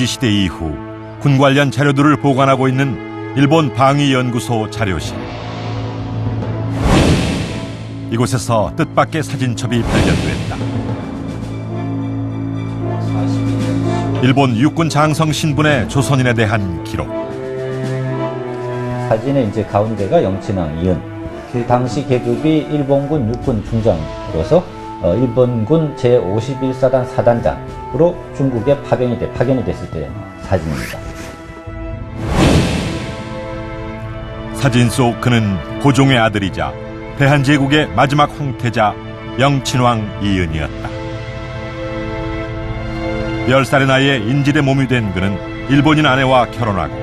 메이지 시대 이후 군 관련 자료들을 보관하고 있는 일본 방위연구소 자료실. 이곳에서 뜻밖의 사진첩이 발견됐다. 일본 육군 장성 신분의 조선인에 대한 기록. 사진의 이제 가운데가 영친왕 이은. 그 당시 계급이 일본군 육군 중장으로서 일본군 제51사단 사단장으로 중국에 파견이 됐을 때 사진입니다. 사진 속 그는 고종의 아들이자 대한제국의 마지막 황태자 영친왕 이은이었다. 10살의 나이에 인질의 몸이 된 그는 일본인 아내와 결혼하고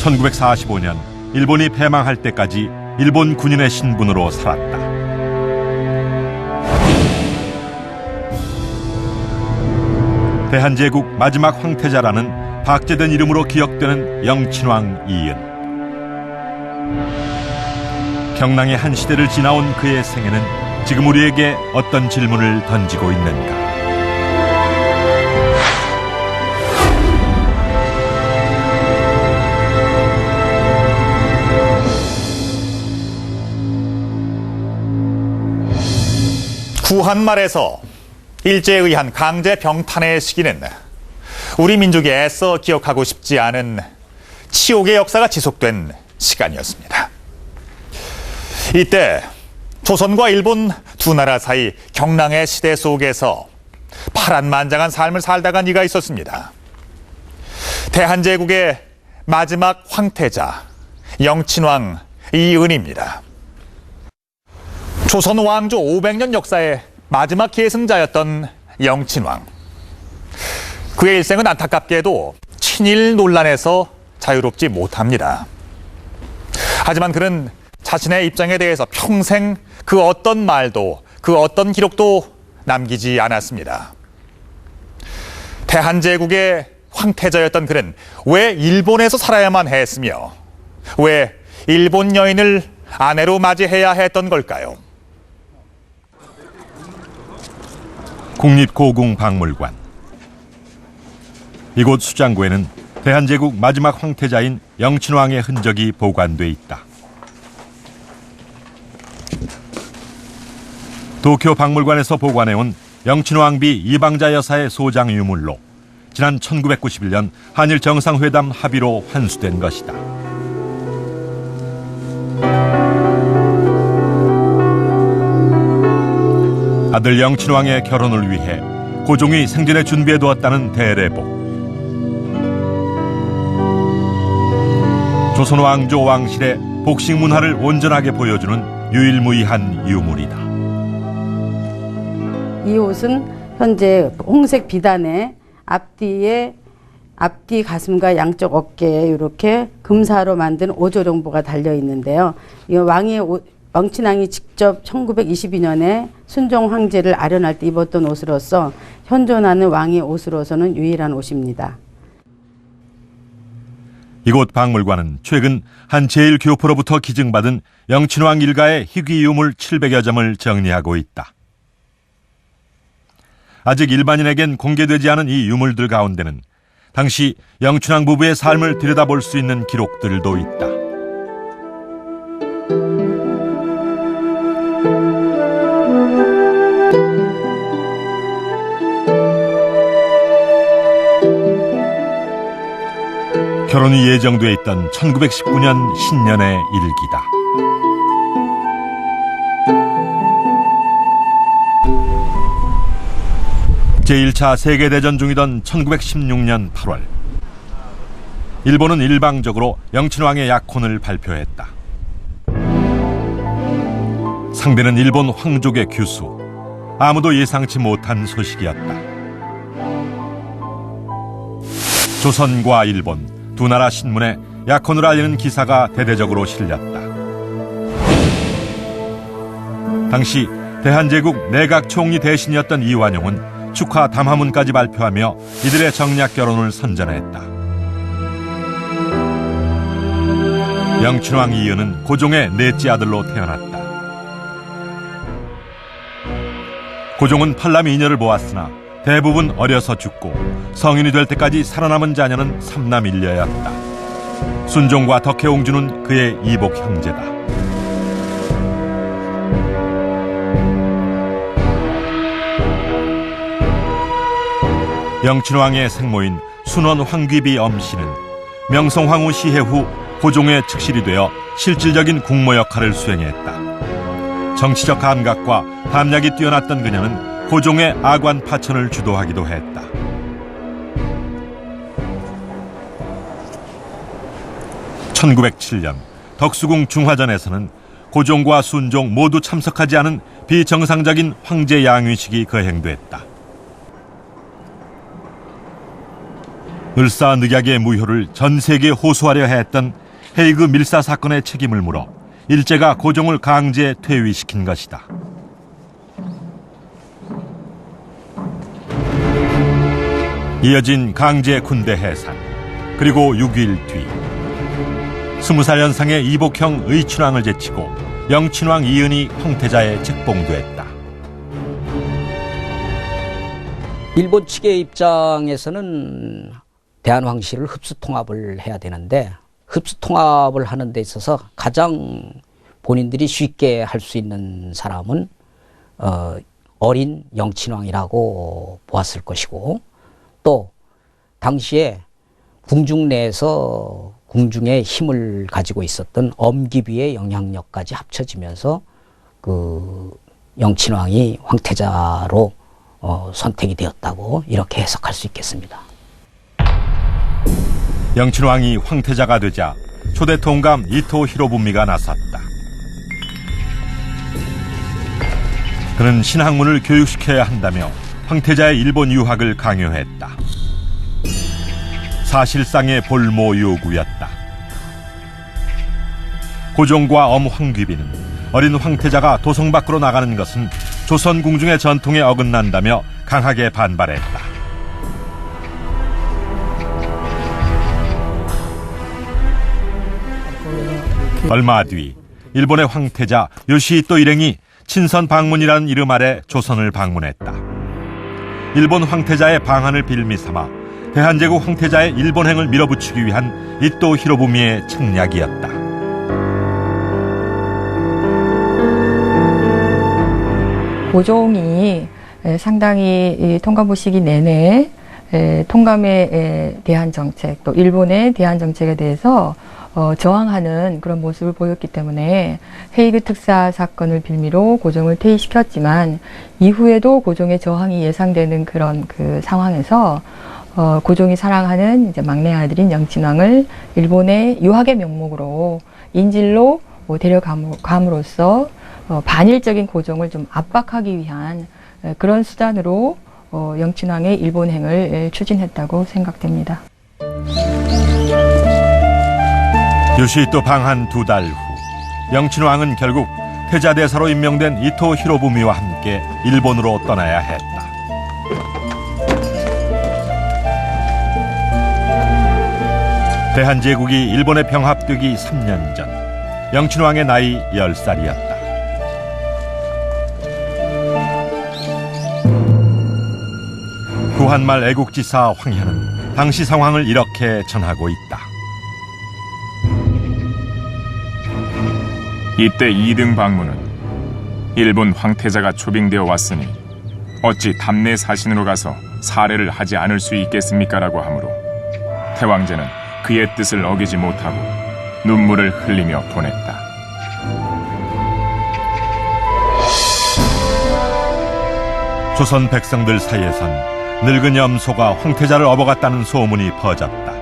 1945년 일본이 패망할 때까지 일본 군인의 신분으로 살았다. 대한제국 마지막 황태자라는 박제된 이름으로 기억되는 영친왕 이은. 경랑의 한 시대를 지나온 그의 생애는 지금 우리에게 어떤 질문을 던지고 있는가? 구한말에서 일제에 의한 강제 병탄의 시기는 우리 민족이 애써 기억하고 싶지 않은 치욕의 역사가 지속된 시간이었습니다. 이때 조선과 일본 두 나라 사이 경랑의 시대 속에서 파란만장한 삶을 살다간 이가 있었습니다. 대한제국의 마지막 황태자 영친왕 이은입니다. 조선 왕조 500년 역사의 마지막 계승자였던 영친왕. 그의 일생은 안타깝게도 친일 논란에서 자유롭지 못합니다. 하지만 그는 자신의 입장에 대해서 평생 그 어떤 말도 그 어떤 기록도 남기지 않았습니다. 대한제국의 황태자였던 그는 왜 일본에서 살아야만 했으며 왜 일본 여인을 아내로 맞이해야 했던 걸까요? 국립고궁박물관. 이곳 수장고에는 대한제국 마지막 황태자인 영친왕의 흔적이 보관돼 있다. 도쿄 박물관에서 보관해온 영친왕비 이방자 여사의 소장 유물로 지난 1991년 한일 정상회담 합의로 환수된 것이다. 아들 영친왕의 결혼을 위해 고종이 생전에 준비해두었다는 대례복. 조선 왕조 왕실의 복식 문화를 온전하게 보여주는 유일무이한 유물이다. 이 옷은 현재 홍색 비단에 앞뒤 가슴과 양쪽 어깨에 이렇게 금사로 만든 오조령부가 달려 있는데요. 이 영친왕이 직접 1922년에 순종 황제를 아련할 때 입었던 옷으로서 현존하는 왕의 옷으로서는 유일한 옷입니다. 이곳 박물관은 최근 한 제1교포로부터 기증받은 영친왕 일가의 희귀 유물 700여 점을 정리하고 있다. 아직 일반인에겐 공개되지 않은 이 유물들 가운데는 당시 영친왕 부부의 삶을 들여다볼 수 있는 기록들도 있다. 결혼이 예정돼 있던 1919년 신년의 일기다. 제1차 세계대전 중이던 1916년 8월 일본은 일방적으로 영친왕의 약혼을 발표했다. 상대는 일본 황족의 규수. 아무도 예상치 못한 소식이었다. 조선과 일본 두 나라 신문에 약혼을 알리는 기사가 대대적으로 실렸다. 당시 대한제국 내각총리 대신이었던 이완용은 축하 담화문까지 발표하며 이들의 정략 결혼을 선전했다. 영친왕 이은은 고종의 넷째 아들로 태어났다. 고종은 팔남 이녀를 보았으나 대부분 어려서 죽고 성인이 될 때까지 살아남은 자녀는 3남 1녀였다. 순종과 덕혜옹주는 그의 이복 형제다. 영친왕의 생모인 순원 황귀비 엄씨는 명성황후 시해 후 고종의 측실이 되어 실질적인 국모 역할을 수행했다. 정치적 감각과 담력이 뛰어났던 그녀는 고종의 아관 파천을 주도하기도 했다. (1907년) 덕수궁 중화전에서는 고종과 순종 모두 참석하지 않은 비정상적인 황제 양위식이 거행됐다. 을사늑약의 무효를 전 세계에 호소하려 했던 헤이그 밀사 사건의 책임을 물어 일제가 고종을 강제 퇴위시킨 것이다. 이어진 강제 군대 해산, 그리고 6일 뒤 20살 연상의 이복형 의춘왕을 제치고 영친왕 이은이 황태자에 책봉됐다. 일본 측의 입장에서는 대한황실을 흡수통합을 해야 되는데, 흡수통합을 하는 데 있어서 가장 본인들이 쉽게 할 수 있는 사람은 어린 영친왕이라고 보았을 것이고, 또 당시에 궁중 내에서 궁중의 힘을 가지고 있었던 엄기비의 영향력까지 합쳐지면서 그 영친왕이 황태자로 선택이 되었다고 이렇게 해석할 수 있겠습니다. 영친왕이 황태자가 되자 초대 통감 이토 히로부미가 나섰다. 그는 신학문을 교육시켜야 한다며 황태자의 일본 유학을 강요했다. 사실상의 볼모 요구였다. 고종과 엄 황귀비는 어린 황태자가 도성 밖으로 나가는 것은 조선 궁중의 전통에 어긋난다며 강하게 반발했다. 얼마 뒤 일본의 황태자 요시히토 일행이 친선 방문이라는 이름 아래 조선을 방문했다. 일본 황태자의 방한을 빌미삼아 대한제국 황태자의 일본행을 밀어붙이기 위한 이토 히로부미의 책략이었다. 고종이 상당히 통감부 시기 내내 통감에 대한 정책, 또 일본에 대한 정책에 대해서 저항하는 그런 모습을 보였기 때문에 헤이그 특사 사건을 빌미로 고종을 퇴위시켰지만, 이후에도 고종의 저항이 예상되는 그런 그 상황에서 고종이 사랑하는 이제 막내 아들인 영친왕을 일본의 유학의 명목으로 인질로 데려감으로써 반일적인 고종을 좀 압박하기 위한 그런 수단으로 영친왕의 일본행을 추진했다고 생각됩니다. 요시히토 방한 2달 후 영친왕은 결국 태자대사로 임명된 이토 히로부미와 함께 일본으로 떠나야 했다. 대한제국이 일본에 병합되기 3년 전 영친왕의 나이 10살이었다. 구한말 애국지사 황현은 당시 상황을 이렇게 전하고 있다. 이때 2등 방문은 일본 황태자가 초빙되어 왔으니 어찌 답내 사신으로 가서 사례를 하지 않을 수 있겠습니까? 라고 하므로 태왕제는 그의 뜻을 어기지 못하고 눈물을 흘리며 보냈다. 조선 백성들 사이에선 늙은 염소가 황태자를 업어갔다는 소문이 퍼졌다.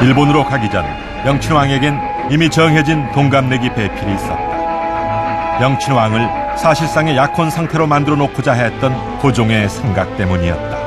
일본으로 가기 전 영친왕에겐 이미 정해진 동갑내기 배필이 있었다. 영친왕을 사실상의 약혼 상태로 만들어 놓고자 했던 고종의 생각 때문이었다.